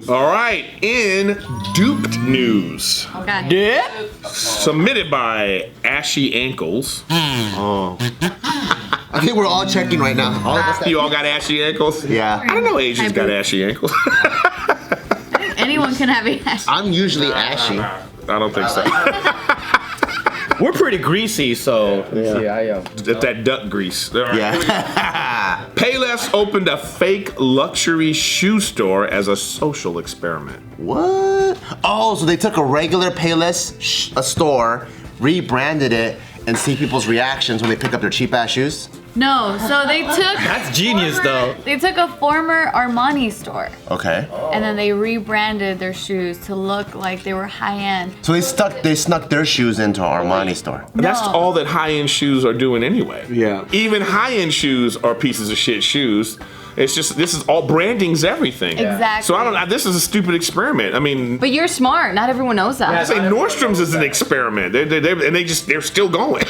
All right, in duped news. Okay. Dip? Submitted by Ashy Ankles. Oh. I think we're all checking right now. All of us. You all got ashy ankles? Yeah. I don't know Asians got ashy ankles. Anyone can have a ashy. I'm usually ashy. I don't think so. We're pretty greasy, so Yeah. It's that duck grease. All right. Yeah. Payless opened a fake luxury shoe store as a social experiment. What? Oh, so they took a regular Payless a store, rebranded it, and see people's reactions when they pick up their cheap ass shoes? No, so they took. That's genius, though. They took a former Armani store Okay. and then they rebranded their shoes to look like they were high end. So they snuck their shoes into an Armani store. That's No. all that high-end shoes are doing anyway. Yeah. Even high-end shoes are pieces of shit shoes. It's just, this is all, branding's everything. Exactly. So I don't, this is a stupid experiment. I mean, But you're smart. Not everyone knows that. I say Nordstrom's is an experiment. They're still going.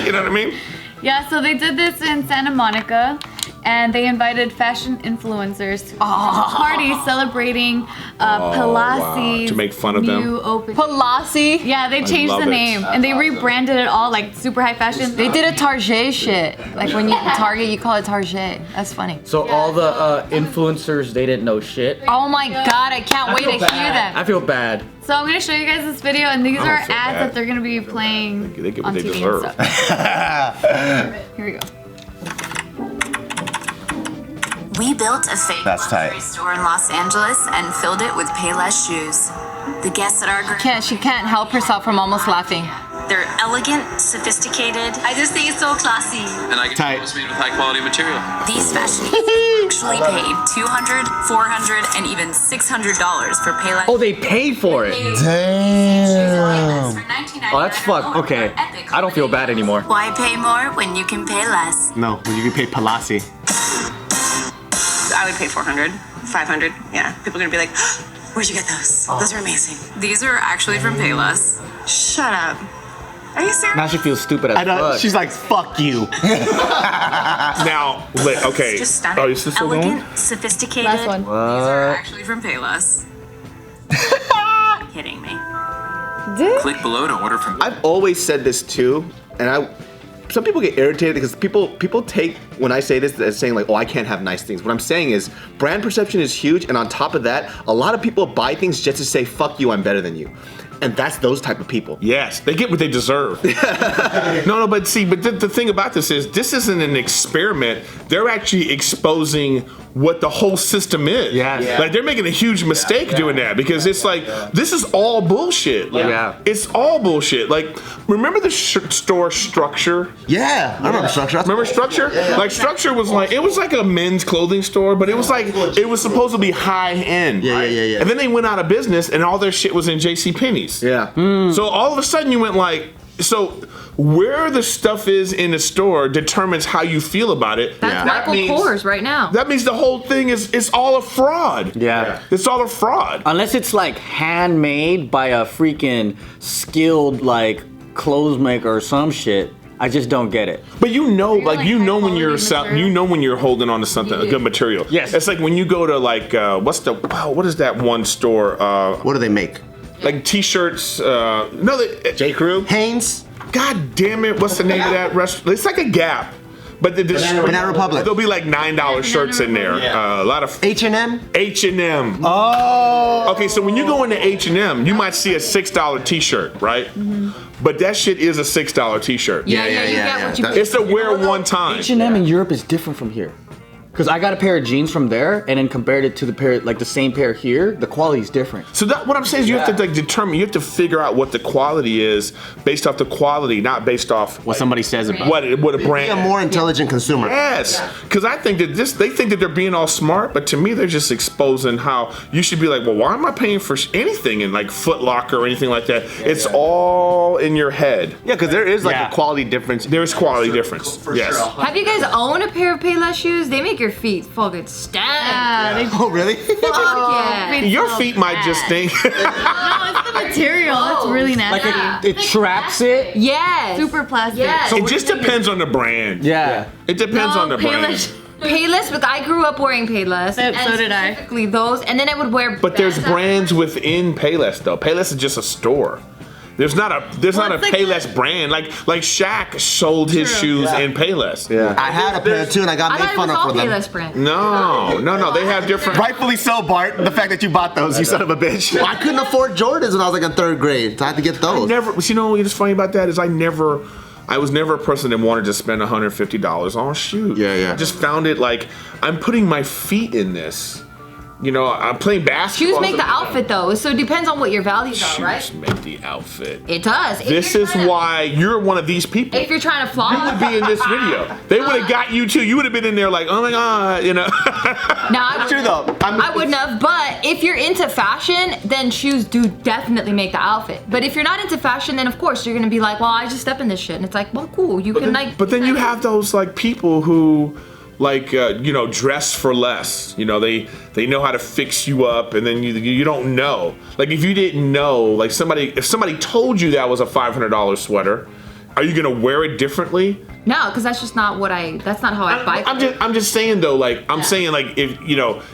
You know what I mean? Yeah, so they did this in Santa Monica and they invited fashion influencers to a party celebrating Palaci's To make fun of them? new open. Palazzi. Yeah, they changed love the it. name and they rebranded it all like super high fashion. They did a Target shit. Like when you Target, you call it Target. That's funny. So all the influencers, they didn't know shit. Oh my god, I can't wait to hear I that. feel bad. So I'm gonna show you guys this video and these are ads feel bad. that they're gonna be playing They get what on they TV deserve. and stuff. Here we go. We built a fake That's tight. luxury store in Los Angeles and filled it with Payless shoes. The guests at our group, She can't help herself from almost laughing. they're elegant, sophisticated. I just think it's so classy. And I get Tight. clothes made with high quality material. These fashion actually paid $200, $400, and even $600 for Payless. Oh, they paid for it. Damn. Oh, that's fucked. Okay. I don't feel bad anymore. Why pay more when you can pay less? No, you can pay Palazzi. I would pay 400, 500. Yeah, people are gonna be like, where'd you get those? Those are amazing. These are actually from Payless. Shut up. Are you serious? Now she feels stupid as I know. fuck. She's like, fuck you. Now, okay. Just stunning. Oh, is this still going? Elegant, sophisticated. Last one. These are actually from Payless. Kidding me. Click below to order from. I've always said this too, and some people get irritated because people take when I say this as saying like, oh, I can't have nice things. What I'm saying is brand perception is huge, and on top of that, a lot of people buy things just to say, fuck you, I'm better than you. And that's those type of people. Yes, they get what they deserve. No, but see, but the thing about this isn't an experiment. They're actually exposing what the whole system is. Yes. Like they're making a huge mistake doing that because it's like this is all bullshit. Like, Yeah. it's all bullshit. Like remember the store Structure? Yeah, I remember Structure. Remember Structure? Like Structure was like it was like a men's clothing store, but it was like it was supposed to be high end. Yeah. And then they went out of business, and all their shit was in J.C. Penney's. Yeah. So all of a sudden you went like, so where the stuff is in the store determines how you feel about it. That's Michael Kors right now. That means the whole thing it's all a fraud. Yeah. It's all a fraud. Unless it's like handmade by a freaking skilled like clothes maker or some shit. I just don't get it. But you know, You're like like you know when high you're quality material. you know when you're holding on to something, a good material. Yes. It's like when you go to like what is that one store? What do they make? Like t-shirts. J. Crew. Hanes. God damn it! What's the name of that restaurant? It's like a Gap. But Banana Republic. There'll be like $9 shirts in there. A lot of H&M. H&M. Oh. Okay, so when you go into H&M, you might see a $6 t-shirt, right? But that shit is a $6 t-shirt. Yeah, you get what you That's- It's to wear one time. H&M in Europe is different from here. Because I got a pair of jeans from there and then compared it to the pair, like the same pair here, the quality's different. So that what I'm saying is you have to like determine, you have to figure out what the quality is based off the quality, not based off What somebody says about what a Be brand. a more intelligent consumer. Yes, because I think that they think that they're being all smart, but to me they're just exposing how you should be like, well, why am I paying for anything in like Foot Locker or anything like that? It's all in your head. Yeah, because there is like Yeah. a quality difference. There's quality difference. Yes. Have you guys owned a pair of Payless shoes? They make your feet fucking stank. Yeah, they Oh, really? Fuck yeah. Your feet might just stink. No, it's the material. It's really nasty. Like it traps it. Yes. Super plastic. Yes. It just depends on the brand. Yeah. It depends No, on the brand. Payless Payless, but I grew up wearing Payless. So did I. Specifically those, and then I would wear. But there's bands brands within Payless though. Payless is just a store. There's not a it's like Payless brand. Like Shaq sold his shoes in Payless. Yeah. I had a pair too, and I got I made thought it fun was of all for them. Payless brand. No. They have different. Rightfully so, Bart. The fact that you bought those, you son of a bitch. Well, I couldn't afford Jordans when I was like in 3rd grade, so I had to get those. You know what's funny about that is I was never a person that wanted to spend $150 on a shoe. Yeah. I just found it like I'm putting my feet in this. You know, I'm playing basketball. Shoes make the outfit though, so it depends on what your values are, right? Shoes make the outfit. It does. This is why you're one of these people. If you're trying to flaunt, You would be in this video. They would have got you too. You would have been in there like, oh my god, you know. No, I True though. I wouldn't have, but if you're into fashion, then shoes do definitely make the outfit. But if you're not into fashion, then of course you're gonna be like, well, I just step in this shit. And it's like, well, cool, you can like. But then you have those like people who like dress for less. You know, they know how to fix you up, and then you don't know. Like if you didn't know, like if somebody told you that was a $500 sweater, are you gonna wear it differently? No, because that's just not that's not how I buy. I'm just saying though, like I'm saying like if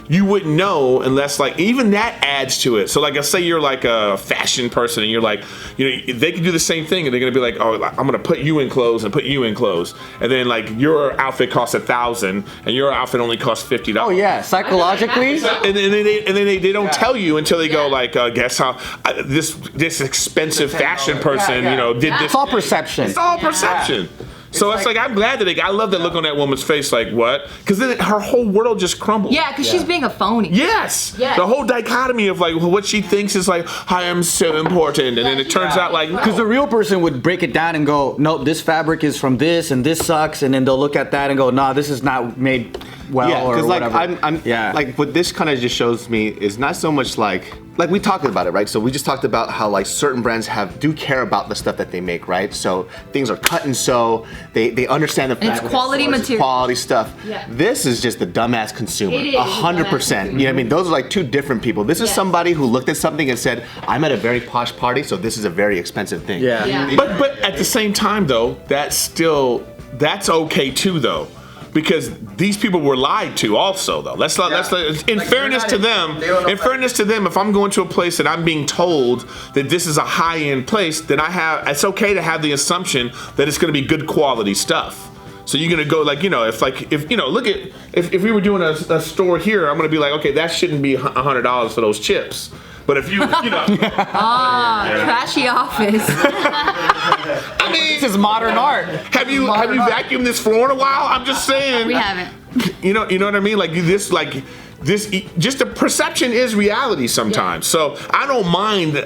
you wouldn't know unless like even that adds to it. So like I say you're like a fashion person and you're like they can do the same thing and they're gonna be like, oh, I'm gonna put you in clothes and put you in clothes, and then like your outfit costs $1,000 and your outfit only costs $50. Oh yeah, psychologically. And then they don't tell you until they go like, guess how this expensive fashion person did this. It's all perception. It's all perception. So it's like I'm glad that I love that look on that woman's face, like what? Because then her whole world just crumbles. Yeah, because she's being a phony. Yes. The whole dichotomy of like what she thinks is like I am so important, and then it turns out like Because the real person would break it down and go, no, this fabric is from this and this sucks, and then they'll look at that and go, nah, this is not made well Yeah, or because like whatever. like what this kind of just shows me is not so much like we talked about it, right? So we just talked about how like certain brands do care about the stuff that they make, right? So things are cut and sew. They understand the And it's fact quality that it's material. quality stuff. Yeah. This is just the dumbass consumer. It is 100%. You know what I mean? Those are like two different people. This is somebody who looked at something and said, I'm at a very posh party, so this is a very expensive thing. Yeah. But at the same time though, that's okay too though. Because these people were lied to also though. In fairness to them, if I'm going to a place that I'm being told that this is a high-end place, then it's okay to have the assumption that it's gonna be good quality stuff. So you're gonna go like, if we were doing a store here, I'm gonna be like, okay, that shouldn't be $100 for those chips. But if trashy office. I mean, This is modern art. have you vacuumed this floor in a while? I'm just saying. We haven't. You know what I mean? Like this, just the perception is reality sometimes. So I don't mind.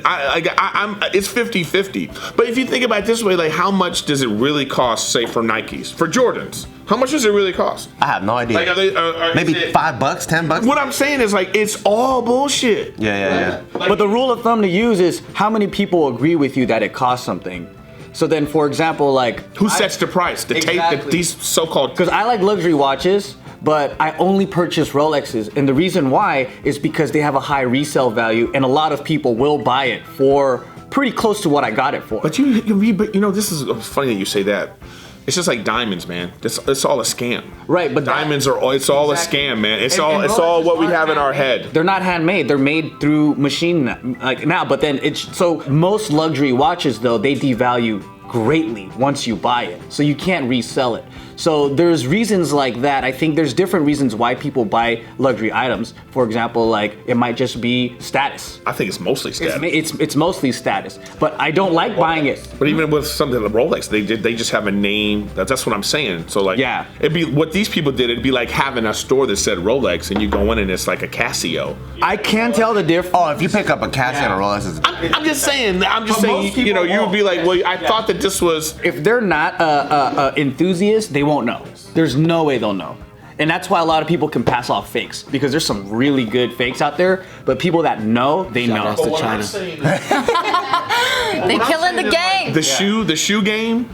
It's 50-50. But if you think about it this way, like how much does it really cost, say for Nikes, for Jordans? How much does it really cost? I have no idea. Like Maybe $5, $10. What I'm saying is like it's all bullshit. Yeah. But the rule of thumb to use is how many people agree with you that it costs something. So then, for example, like Who sets the price? These so-called. Because I like luxury watches, but I only purchase Rolexes, and the reason why is because they have a high resale value, and a lot of people will buy it for pretty close to what I got it for. But this is funny that you say that. It's just like diamonds, man. It's all a scam. Right, but diamonds it's all a scam, man. It's all what we have in our head. They're not handmade. They're made through machine now. But then so most luxury watches though, they devalue greatly once you buy it. So you can't resell it. So there's reasons like that. I think there's different reasons why people buy luxury items. For example, like it might just be status. I think it's mostly status. It's mostly status. But I don't like buying it. But even with something like Rolex, they just have a name. That's what I'm saying. So like, yeah, it'd be what these people did. It'd be like having a store that said Rolex, and you go in and it's like a Casio. I can tell the difference. Oh, if you pick up a Casio and a Rolex, I'm just saying. You would be like, well, I thought that this was. If they're not enthusiasts, they won't know. There's no way they'll know. And that's why a lot of people can pass off fakes, because there's some really good fakes out there, but people that know, they know. To China. They killing the game. The shoe game.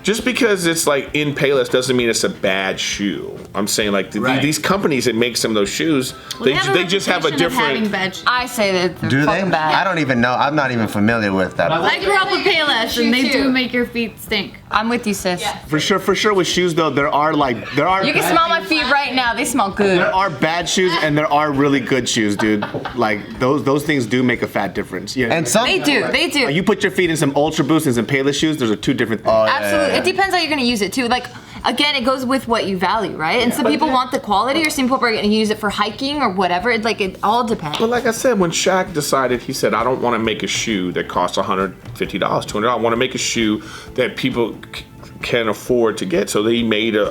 Just because it's like in Payless doesn't mean it's a bad shoe. I'm saying like these companies that make some of those shoes, they just have a different. I say that they're do they? fucking bad. I don't even know. I'm not even familiar with that. I grew up with Payless, Shoe and they too. do make your feet stink. I'm with you, sis. For sure with shoes though, there are You can smell my feet right now. They smell good. There are bad shoes and there are really good shoes, dude. Like those things do make a fat difference. Yeah. And some They do. You put your feet in some Ultra Boost and some Payless shoes, those are two different things. Absolutely. It depends how you're gonna use it too. Like, again, it goes with what you value, right? And some people want the quality, or some people are gonna use it for hiking or whatever. It all depends. But like I said, when Shaq decided, he said, I don't want to make a shoe that costs $150, $200. I want to make a shoe that people can afford to get. So he made a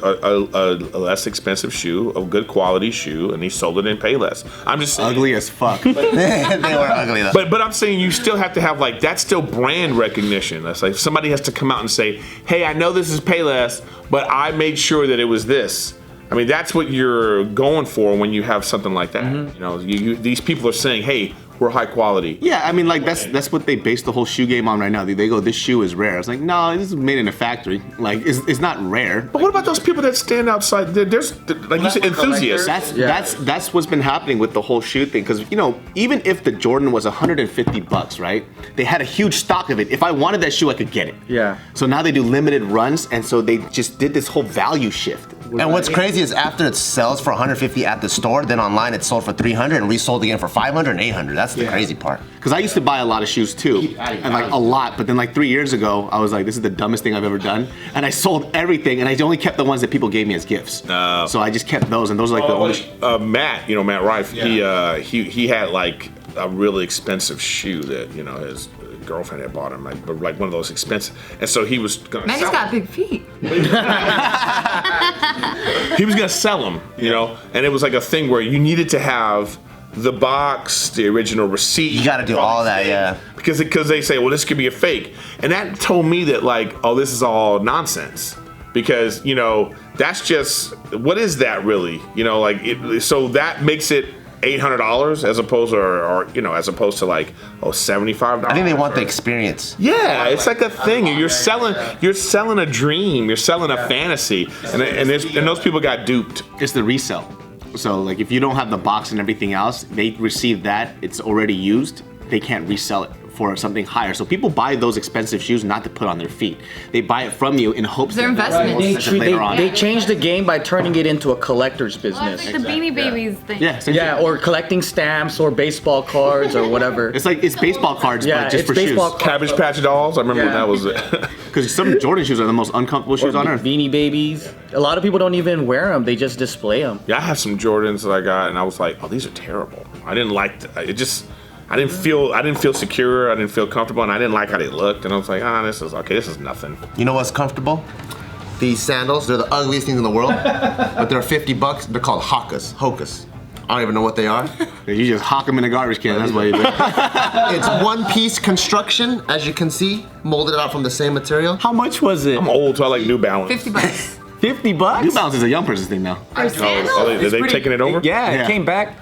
less expensive shoe, a good quality shoe, and he sold it in Payless. I'm just saying, ugly as fuck. they were ugly though. But I'm saying you still have to have that's still brand recognition. That's like somebody has to come out and say, hey, I know this is Payless, but I made sure that it was this. I mean, that's what you're going for when you have something like that. You know, these people are saying, hey, we're high quality. Yeah, I mean, like that's what they base the whole shoe game on right now. They go, this shoe is rare. It's like, no, this is made in a factory. Like, it's not rare. But what about those people that stand outside? There's like you said, enthusiasts. That's what's been happening with the whole shoe thing. Because even if the Jordan was $150, right? They had a huge stock of it. If I wanted that shoe, I could get it. Yeah. So now they do limited runs, and so they just did this whole value shift. And what's crazy is after it sells for $150 at the store, then online it's sold for $300 and resold again for $500 and $800. That's the crazy part. Because I used to buy a lot of shoes too, and like a lot. But then like 3 years ago, I was like, this is the dumbest thing I've ever done, and I sold everything, and I only kept the ones that people gave me as gifts. So I just kept those, and those are like the only. Matt, Matt Rife, he had like a really expensive shoe that his girlfriend had bought him, like one of those expensive, and so he was gonna. Man, he's got big feet. He was gonna sell them, and it was like a thing where you needed to have the box, the original receipt. You got to do all that, yeah. Because they say, well, this could be a fake, and that told me that this is all nonsense. Because that's just what is that really? So that makes it $800 as opposed to like $75. I think they want the experience. Yeah, it's like a thing. You're selling a dream. You're selling a fantasy, and those people got duped. It's the resell. So like if you don't have the box and everything else, they receive that, it's already used. They can't resell it for something higher. So people buy those expensive shoes not to put on their feet. They buy it from you in hopes They're investments. They changed the game by turning it into a collector's business. It's like the Beanie Babies thing. Yeah, or collecting stamps or baseball cards or whatever. It's baseball cards, but just for baseball shoes. Cabbage Patch Dolls. I remember when that was it. Because some Jordan shoes are the most uncomfortable shoes on earth. Beanie Babies. A lot of people don't even wear them. They just display them. Yeah, I have some Jordans that I got, and I was like, oh, these are terrible. I didn't like it. I didn't feel secure. I didn't feel comfortable, and I didn't like how they looked. And I was like, this is okay. This is nothing. You know what's comfortable? These sandals. They're the ugliest things in the world, but they're $50. They're called Hokas. I don't even know what they are. You just hock them in a garbage can. That's what you do. It's one-piece construction, as you can see, molded out from the same material. How much was it? I'm old, so I like New Balance. $50. $50? New Balance is a young person's thing now. For sandals? Are they taking it over? Yeah, it came back.